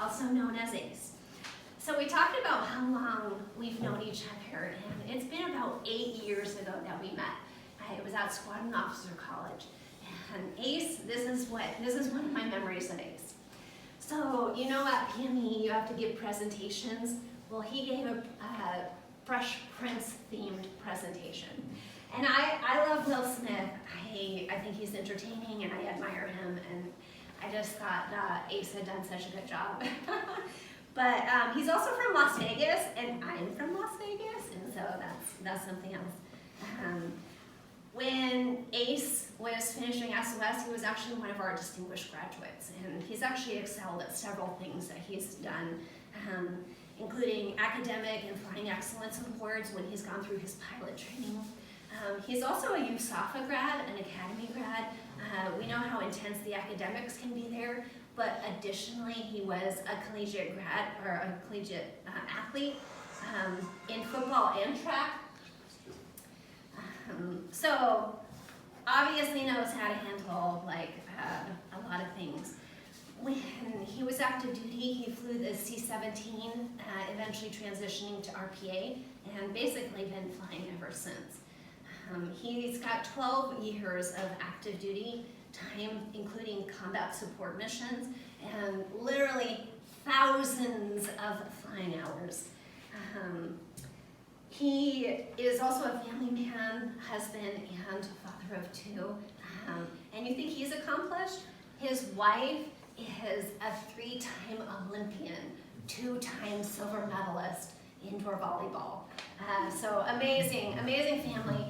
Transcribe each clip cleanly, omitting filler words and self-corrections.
also known as Ace. So we talked about how long we've known each other, and it's been about 8 years ago that we met. It was at Squadron Officer College. And Ace, this is one of my memories of Ace. So, you know, at PME, you have to give presentations. Well, he gave a Fresh Prince themed presentation. And I love Will Smith. I think he's entertaining and I admire him, and I just thought Ace had done such a good job. But he's also from Las Vegas, and I'm from Las Vegas, and so that's something else. When Ace was finishing SOS, he was actually one of our distinguished graduates, and he's actually excelled at several things that he's done, including academic and flying excellence awards when he's gone through his pilot training. He's also a USAFA grad, an academy grad. We know how intense the academics can be there, but additionally, he was a collegiate grad, or a collegiate athlete in football and track. So obviously knows how to handle a lot of things. When he was active duty, he flew the C-17, eventually transitioning to RPA, and basically been flying ever since. He's got 12 years of active duty time, including combat support missions, and literally thousands of flying hours. He is also a family man, husband, and father of 2. And you think he's accomplished? His wife is a 3-time Olympian, 2-time silver medalist indoor volleyball. So amazing, amazing family.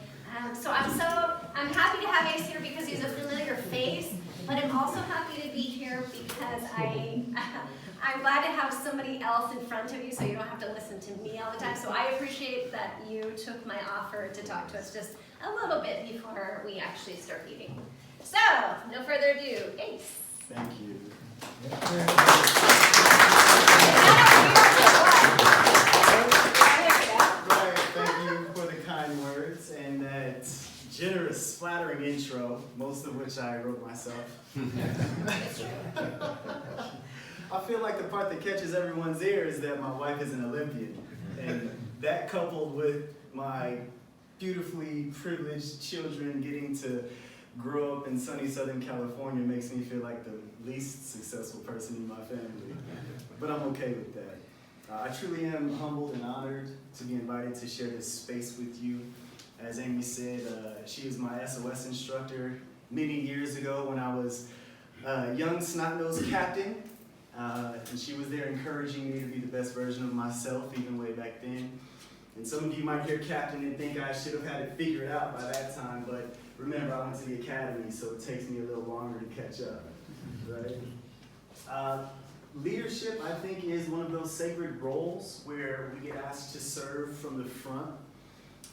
So I'm happy to have Ace here because he's a familiar face, but I'm also happy to be here because I'm glad to have somebody else in front of you so you don't have to listen to me all the time. So I appreciate that you took my offer to talk to us just a little bit before we actually start meeting. So, no further ado, Ace. Thank you. Thank you for the kind words and that generous, flattering intro, most of which I wrote myself. I feel like the part that catches everyone's ear is that my wife is an Olympian, and that coupled with my beautifully privileged children getting to grow up in sunny Southern California makes me feel like the least successful person in my family, but I'm okay with that. I truly am humbled and honored to be invited to share this space with you. As Amy said, she was my SOS instructor many years ago when I was a young snot-nosed captain, and she was there encouraging me to be the best version of myself, even way back then. And some of you might hear captain and think I should have had it figured out by that time, but remember, I went to the academy, so it takes me a little longer to catch up, right? Leadership, I think, is one of those sacred roles where we get asked to serve from the front.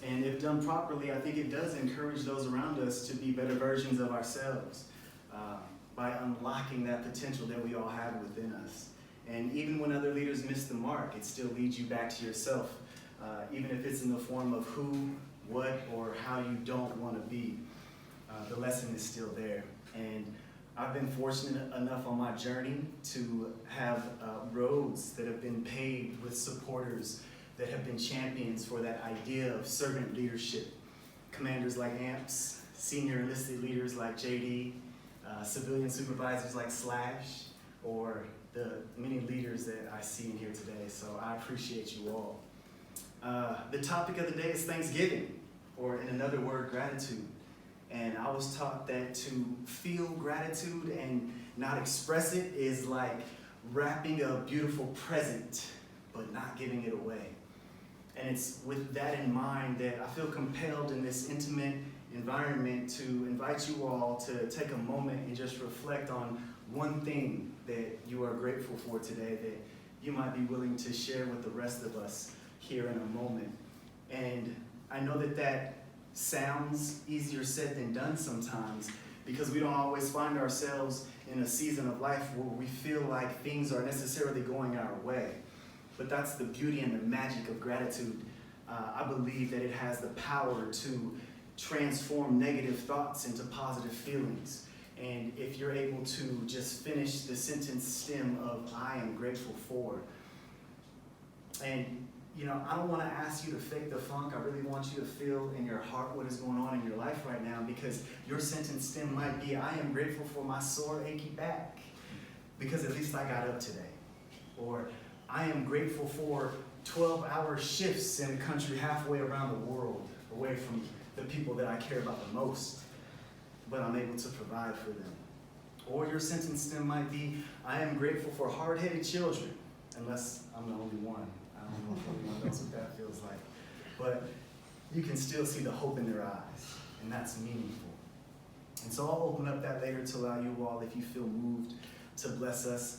And if done properly, I think it does encourage those around us to be better versions of ourselves by unlocking that potential that we all have within us. And even when other leaders miss the mark, it still leads you back to yourself, even if it's in the form of who, what, or how you don't want to be. The lesson is still there. And I've been fortunate enough on my journey to have roads that have been paved with supporters that have been champions for that idea of servant leadership. Commanders like AMPS, senior enlisted leaders like JD, civilian supervisors like Slash, or the many leaders that I see in here today. So I appreciate you all. The topic of the day is Thanksgiving, or in another word, gratitude. And I was taught that to feel gratitude and not express it is like wrapping a beautiful present, but not giving it away. And it's with that in mind that I feel compelled in this intimate environment to invite you all to take a moment and just reflect on one thing that you are grateful for today that you might be willing to share with the rest of us here in a moment. And I know that that sounds easier said than done sometimes because we don't always find ourselves in a season of life where we feel like things are necessarily going our way. But that's the beauty and the magic of gratitude. I believe that it has the power to transform negative thoughts into positive feelings And if you're able to just finish the sentence stem of I am grateful for. And I don't want to ask you to fake the funk. I really want you to feel in your heart what is going on in your life right now, because your sentence stem might be, I am grateful for my sore, achy back, because at least I got up today. Or I am grateful for 12-hour shifts in a country halfway around the world, away from the people that I care about the most, but I'm able to provide for them. Or your sentence stem might be, I am grateful for hard-headed children, unless I'm the only one. I don't know if anyone knows what that feels like. But you can still see the hope in their eyes, and that's meaningful. And so I'll open up that later to allow you all, if you feel moved, to bless us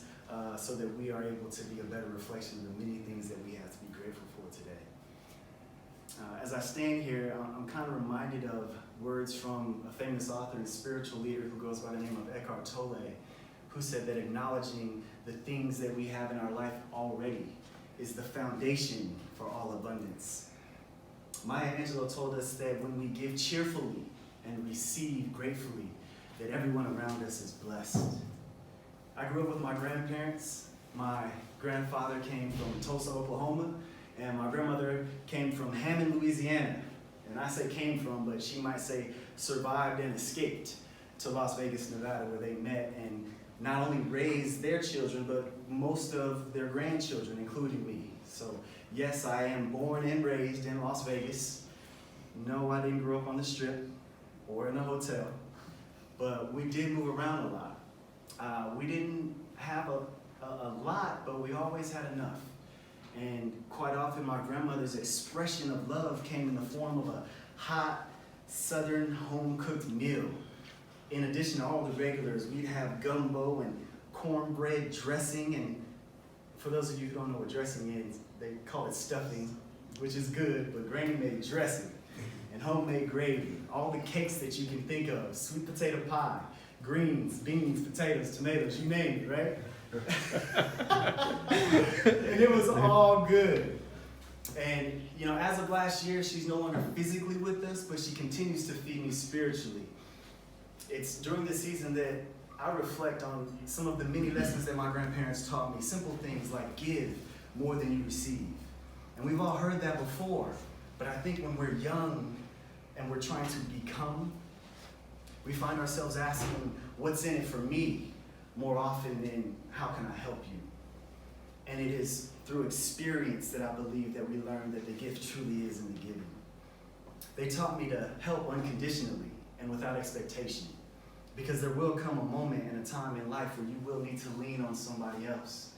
so that we are able to be a better reflection of the many things that we have to be grateful for today. As I stand here, I'm kind of reminded of words from a famous author and spiritual leader who goes by the name of Eckhart Tolle, who said that acknowledging the things that we have in our life already is the foundation for all abundance. Maya Angelou told us that when we give cheerfully and receive gratefully, that everyone around us is blessed. I grew up with my grandparents. My grandfather came from Tulsa, Oklahoma, and my grandmother came from Hammond, Louisiana. And I say came from, but she might say survived and escaped to Las Vegas, Nevada, where they met and not only raised their children, but most of their grandchildren, including me. So yes, I am born and raised in Las Vegas. No, I didn't grow up on the Strip or in a hotel, but we did move around a lot. We didn't have a lot, but we always had enough. And quite often my grandmother's expression of love came in the form of a hot, southern home-cooked meal. In addition to all the regulars, we'd have gumbo and cornbread dressing, and for those of you who don't know what dressing is, they call it stuffing, which is good, but Granny made dressing and homemade gravy, all the cakes that you can think of, sweet potato pie, greens, beans, potatoes, tomatoes, you name it, right? And it was all good. And as of last year, she's no longer physically with us, but she continues to feed me spiritually. It's during this season that I reflect on some of the many lessons that my grandparents taught me. Simple things like give more than you receive. And we've all heard that before, but I think when we're young and we're trying to become, we find ourselves asking, what's in it for me, more often than how can I help you? And it is through experience that I believe that we learn that the gift truly is in the giving. They taught me to help unconditionally and without expectation, because there will come a moment and a time in life where you will need to lean on somebody else.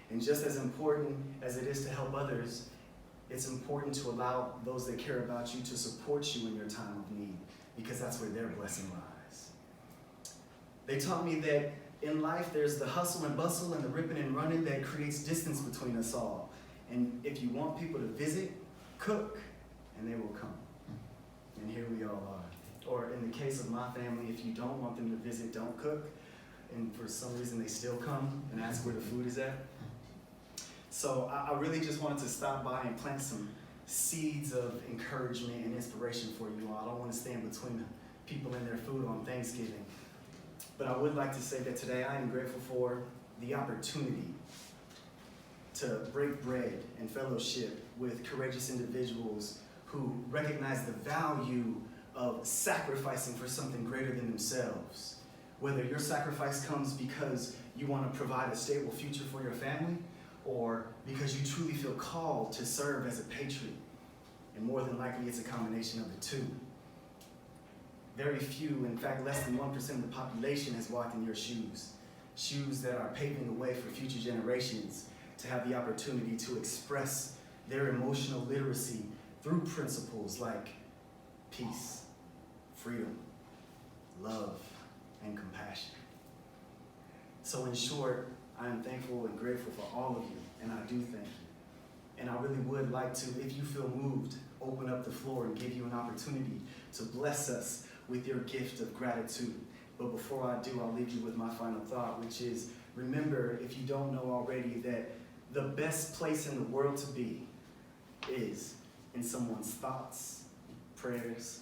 And just as important as it is to help others, it's important to allow those that care about you to support you in your time of need, because that's where their blessing lies. They taught me that in life there's the hustle and bustle and the ripping and running that creates distance between us all. And if you want people to visit, cook, and they will come. And here we all are. Or in the case of my family, if you don't want them to visit, don't cook. And for some reason they still come and ask where the food is at. So I really just wanted to stop by and plant some seeds of encouragement and inspiration for you all. I don't want to stand between people and their food on Thanksgiving. But I would like to say that today I am grateful for the opportunity to break bread and fellowship with courageous individuals who recognize the value of sacrificing for something greater than themselves. Whether your sacrifice comes because you want to provide a stable future for your family, or because you truly feel called to serve as a patriot. And more than likely it's a combination of the two. Very few, in fact less than 1% of the population has walked in your shoes. Shoes that are paving the way for future generations to have the opportunity to express their emotional literacy through principles like peace, freedom, love, and compassion. So in short, I am thankful and grateful for all of you, and I do thank you. And I really would like to, if you feel moved, open up the floor and give you an opportunity to bless us with your gift of gratitude. But before I do, I'll leave you with my final thought, which is, remember, if you don't know already, that the best place in the world to be is in someone's thoughts, prayers,